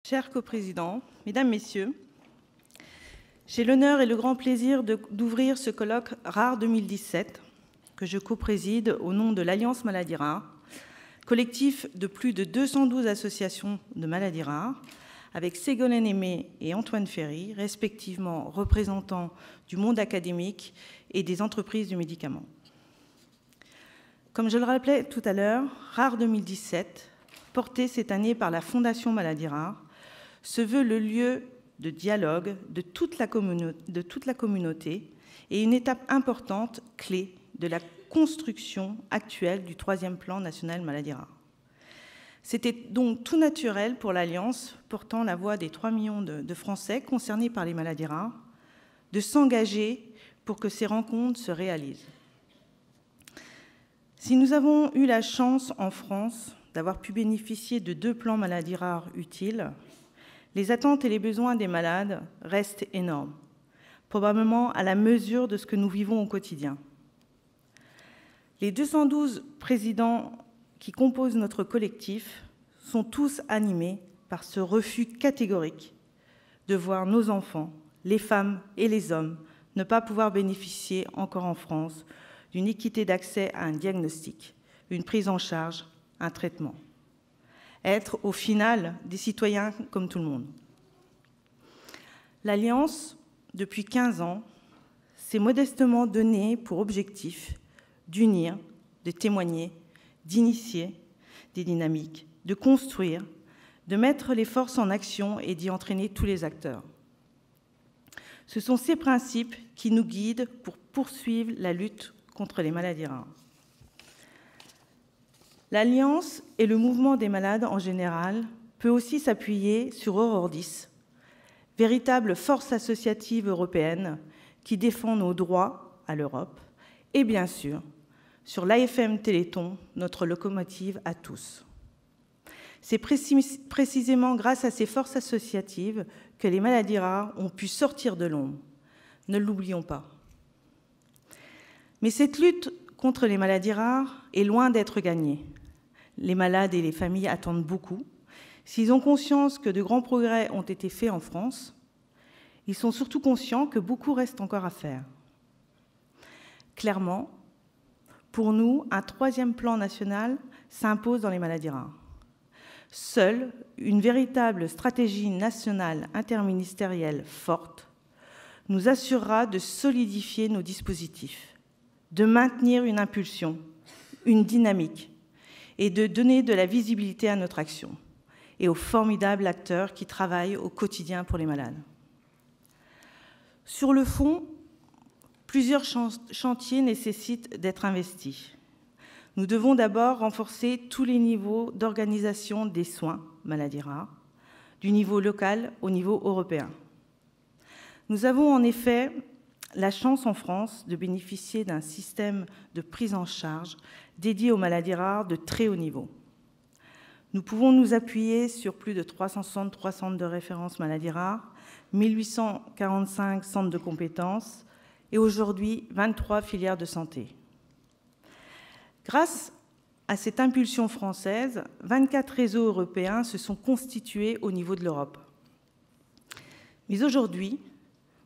Cher coprésident, Mesdames, Messieurs, j'ai l'honneur et le grand plaisir d'ouvrir ce colloque Rare 2017 que je copréside au nom de l'Alliance Maladies Rares, collectif de plus de 212 associations de maladies rares, avec Ségolène Aimé et Antoine Ferry, respectivement représentants du monde académique et des entreprises du médicament. Comme je le rappelais tout à l'heure, Rare 2017, porté cette année par la Fondation Maladies Rares, se veut le lieu de dialogue de toute la communauté et une étape importante, clé, de la construction actuelle du 3e plan national maladies rares. C'était donc tout naturel pour l'Alliance, portant la voix des 3 millions de Français concernés par les maladies rares, de s'engager pour que ces rencontres se réalisent. Si nous avons eu la chance en France d'avoir pu bénéficier de 2 plans maladies rares utiles, les attentes et les besoins des malades restent énormes, probablement à la mesure de ce que nous vivons au quotidien. Les 212 présidents qui composent notre collectif sont tous animés par ce refus catégorique de voir nos enfants, les femmes et les hommes, ne pas pouvoir bénéficier encore en France d'une équité d'accès à un diagnostic, une prise en charge, un traitement. Être au final des citoyens comme tout le monde. L'Alliance, depuis 15 ans, s'est modestement donnée pour objectif d'unir, de témoigner, d'initier des dynamiques, de construire, de mettre les forces en action et d'y entraîner tous les acteurs. Ce sont ces principes qui nous guident pour poursuivre la lutte contre les maladies rares. L'Alliance et le mouvement des malades en général peut aussi s'appuyer sur Aurore 10, véritable force associative européenne qui défend nos droits à l'Europe, et bien sûr sur l'AFM Téléthon, notre locomotive à tous. C'est précisément grâce à ces forces associatives que les maladies rares ont pu sortir de l'ombre. Ne l'oublions pas. Mais cette lutte contre les maladies rares est loin d'être gagnée. Les malades et les familles attendent beaucoup. S'ils ont conscience que de grands progrès ont été faits en France, ils sont surtout conscients que beaucoup reste encore à faire. Clairement, pour nous, un 3e plan national s'impose dans les maladies rares. Seule une véritable stratégie nationale interministérielle forte nous assurera de solidifier nos dispositifs, de maintenir une impulsion, une dynamique, et de donner de la visibilité à notre action et aux formidables acteurs qui travaillent au quotidien pour les malades. Sur le fond, plusieurs chantiers nécessitent d'être investis. Nous devons d'abord renforcer tous les niveaux d'organisation des soins maladies rares, du niveau local au niveau européen. Nous avons en effet la chance en France de bénéficier d'un système de prise en charge dédié aux maladies rares de très haut niveau. Nous pouvons nous appuyer sur plus de 363 centres de référence maladies rares, 1845 centres de compétences et aujourd'hui 23 filières de santé. Grâce à cette impulsion française, 24 réseaux européens se sont constitués au niveau de l'Europe. Mais aujourd'hui,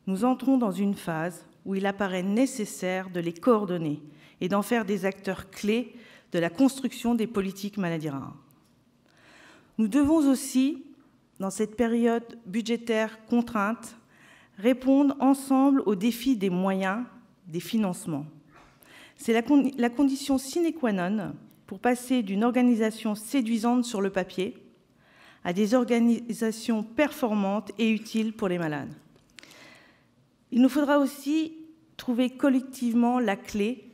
nous entrons dans une phase où il apparaît nécessaire de les coordonner et d'en faire des acteurs clés de la construction des politiques maladies rares. Nous devons aussi, dans cette période budgétaire contrainte, répondre ensemble aux défis des moyens, des financements. C'est la condition sine qua non pour passer d'une organisation séduisante sur le papier à des organisations performantes et utiles pour les malades. Il nous faudra aussi trouver collectivement la clé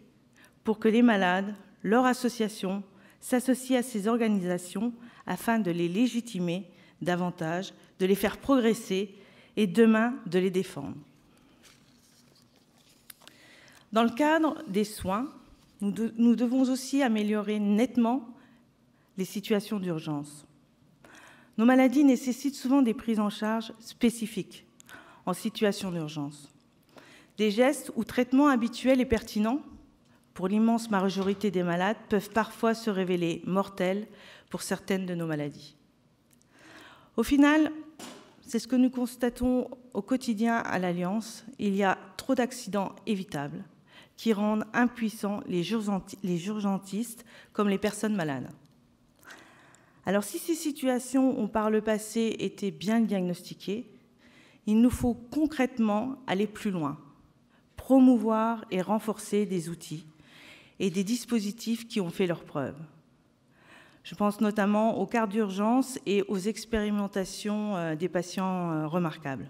pour que les malades, leurs associations, s'associent à ces organisations afin de les légitimer davantage, de les faire progresser et demain de les défendre. Dans le cadre des soins, nous devons aussi améliorer nettement les situations d'urgence. Nos maladies nécessitent souvent des prises en charge spécifiques en situation d'urgence. Des gestes ou traitements habituels et pertinents pour l'immense majorité des malades peuvent parfois se révéler mortels pour certaines de nos maladies. Au final, c'est ce que nous constatons au quotidien à l'Alliance. Il y a trop d'accidents évitables qui rendent impuissants les urgentistes comme les personnes malades. Alors, si ces situations ont par le passé été bien diagnostiquées, il nous faut concrètement aller plus loin, promouvoir et renforcer des outils et des dispositifs qui ont fait leurs preuves. Je pense notamment aux cartes d'urgence et aux expérimentations des patients remarquables.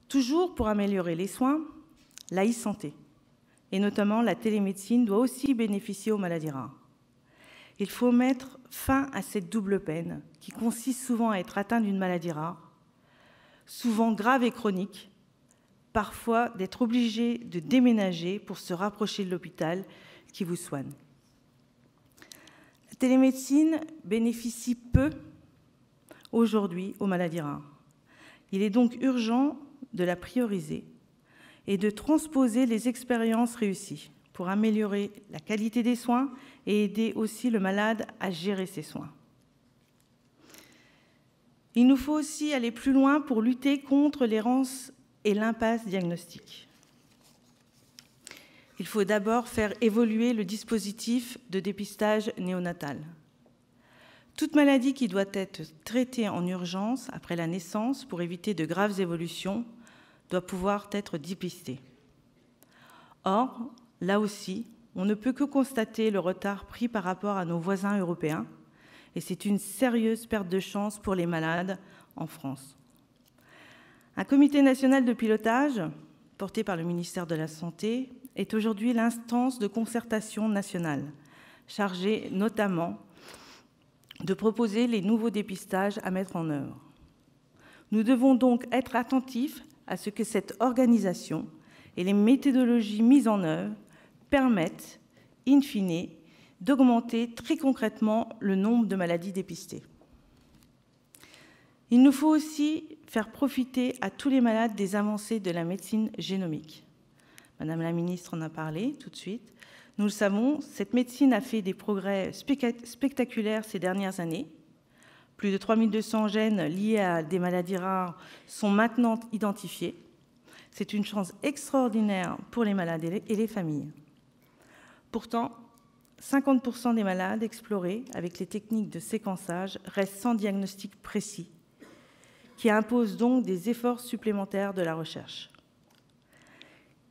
Toujours pour améliorer les soins, la e-santé, et notamment la télémédecine, doit aussi bénéficier aux maladies rares. Il faut mettre fin à cette double peine qui consiste souvent à être atteint d'une maladie rare, souvent grave et chronique, parfois d'être obligé de déménager pour se rapprocher de l'hôpital qui vous soigne. La télémédecine bénéficie peu aujourd'hui aux maladies rares. Il est donc urgent de la prioriser et de transposer les expériences réussies pour améliorer la qualité des soins et aider aussi le malade à gérer ses soins. Il nous faut aussi aller plus loin pour lutter contre l'errance et l'impasse diagnostique. Il faut d'abord faire évoluer le dispositif de dépistage néonatal. Toute maladie qui doit être traitée en urgence après la naissance pour éviter de graves évolutions doit pouvoir être dépistée. Or, là aussi, on ne peut que constater le retard pris par rapport à nos voisins européens, et c'est une sérieuse perte de chance pour les malades en France. Un comité national de pilotage, porté par le ministère de la Santé, est aujourd'hui l'instance de concertation nationale, chargée notamment de proposer les nouveaux dépistages à mettre en œuvre. Nous devons donc être attentifs à ce que cette organisation et les méthodologies mises en œuvre permettent, in fine, d'augmenter très concrètement le nombre de maladies dépistées. Il nous faut aussi faire profiter à tous les malades des avancées de la médecine génomique. Madame la ministre en a parlé tout de suite. Nous le savons, cette médecine a fait des progrès spectaculaires ces dernières années. Plus de 3200 gènes liés à des maladies rares sont maintenant identifiés. C'est une chance extraordinaire pour les malades et les familles. Pourtant, 50% des malades explorés avec les techniques de séquençage restent sans diagnostic précis, qui impose donc des efforts supplémentaires de la recherche.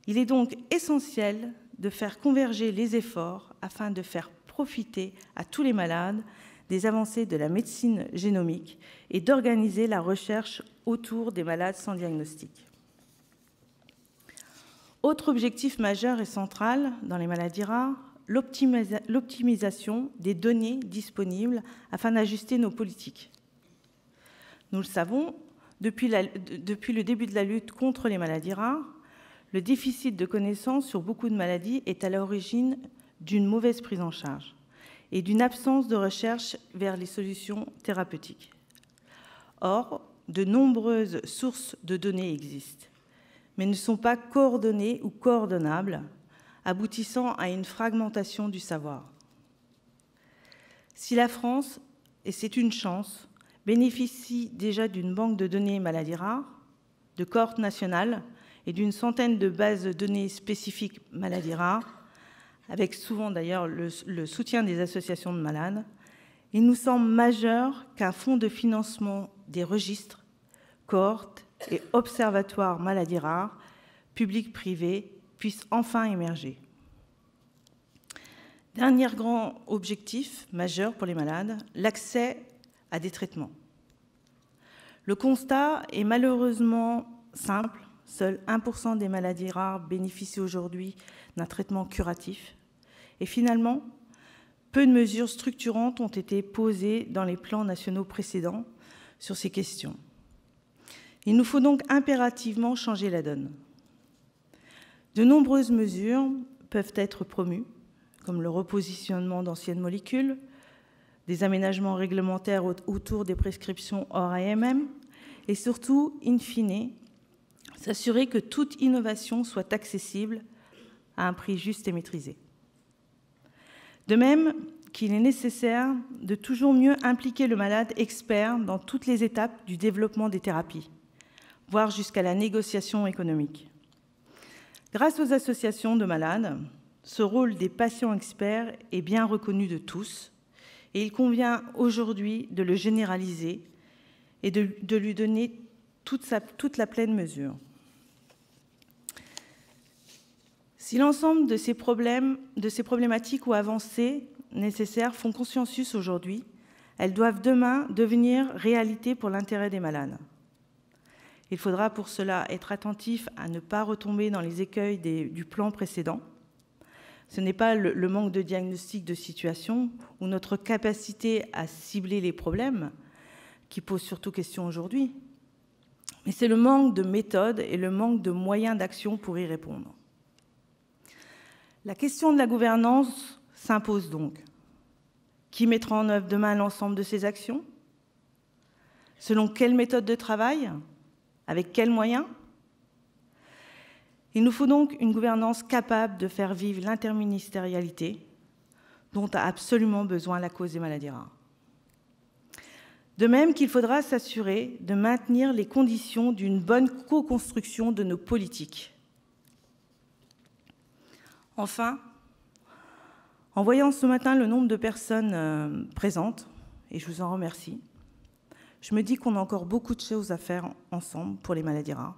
Il est donc essentiel de faire converger les efforts afin de faire profiter à tous les malades des avancées de la médecine génomique et d'organiser la recherche autour des malades sans diagnostic. Autre objectif majeur et central dans les maladies rares, l'optimisation des données disponibles afin d'ajuster nos politiques. Nous le savons, depuis le début de la lutte contre les maladies rares, le déficit de connaissances sur beaucoup de maladies est à l'origine d'une mauvaise prise en charge et d'une absence de recherche vers les solutions thérapeutiques. Or, de nombreuses sources de données existent, mais ne sont pas coordonnées ou coordonnables, aboutissant à une fragmentation du savoir. Si la France, et c'est une chance, bénéficie déjà d'une banque de données maladies rares, de cohortes nationales et d'une centaine de bases de données spécifiques maladies rares, avec souvent d'ailleurs le soutien des associations de malades, il nous semble majeur qu'un fonds de financement des registres, cohortes et observatoires maladies rares, publics-privés, puisse enfin émerger. Dernier grand objectif majeur pour les malades, l'accès à des traitements. Le constat est malheureusement simple. Seul 1% des maladies rares bénéficient aujourd'hui d'un traitement curatif. Et finalement, peu de mesures structurantes ont été posées dans les plans nationaux précédents sur ces questions. Il nous faut donc impérativement changer la donne. De nombreuses mesures peuvent être promues, comme le repositionnement d'anciennes molécules, des aménagements réglementaires autour des prescriptions hors AMM, et surtout, in fine, s'assurer que toute innovation soit accessible à un prix juste et maîtrisé. De même, qu'il est nécessaire de toujours mieux impliquer le malade expert dans toutes les étapes du développement des thérapies, voire jusqu'à la négociation économique. Grâce aux associations de malades, ce rôle des patients experts est bien reconnu de tous et il convient aujourd'hui de le généraliser et de lui donner toute la pleine mesure. Si l'ensemble de ces problématiques ou avancées nécessaires font consensus aujourd'hui, elles doivent demain devenir réalité pour l'intérêt des malades. Il faudra pour cela être attentif à ne pas retomber dans les écueils du plan précédent. Ce n'est pas le manque de diagnostic de situation ou notre capacité à cibler les problèmes qui pose surtout question aujourd'hui, mais c'est le manque de méthode et le manque de moyens d'action pour y répondre. La question de la gouvernance s'impose donc. Qui mettra en œuvre demain l'ensemble de ces actions? Selon quelle méthode de travail? Avec quels moyens? Il nous faut donc une gouvernance capable de faire vivre l'interministérialité dont a absolument besoin la cause des maladies rares. De même qu'il faudra s'assurer de maintenir les conditions d'une bonne co-construction de nos politiques. Enfin, en voyant ce matin le nombre de personnes présentes, et je vous en remercie, je me dis qu'on a encore beaucoup de choses à faire ensemble pour les maladies rares.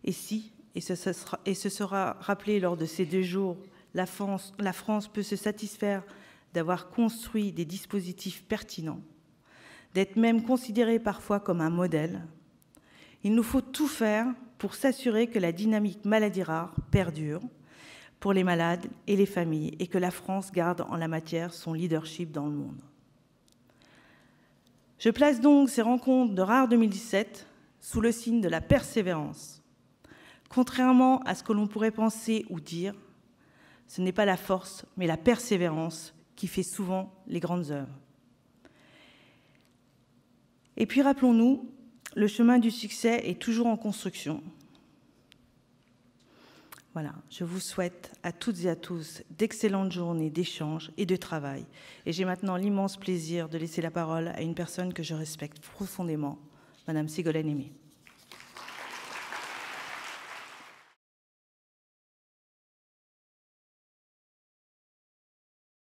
Et ce sera rappelé lors de ces 2 jours, la France peut se satisfaire d'avoir construit des dispositifs pertinents, d'être même considérée parfois comme un modèle. Il nous faut tout faire pour s'assurer que la dynamique maladie rare perdure pour les malades et les familles et que la France garde en la matière son leadership dans le monde. Je place donc ces rencontres de Rares 2017 sous le signe de la persévérance. Contrairement à ce que l'on pourrait penser ou dire, ce n'est pas la force, mais la persévérance qui fait souvent les grandes œuvres. Et puis rappelons-nous, le chemin du succès est toujours en construction. Voilà, je vous souhaite à toutes et à tous d'excellentes journées d'échange et de travail. Et j'ai maintenant l'immense plaisir de laisser la parole à une personne que je respecte profondément, Madame Ségolène Aimé.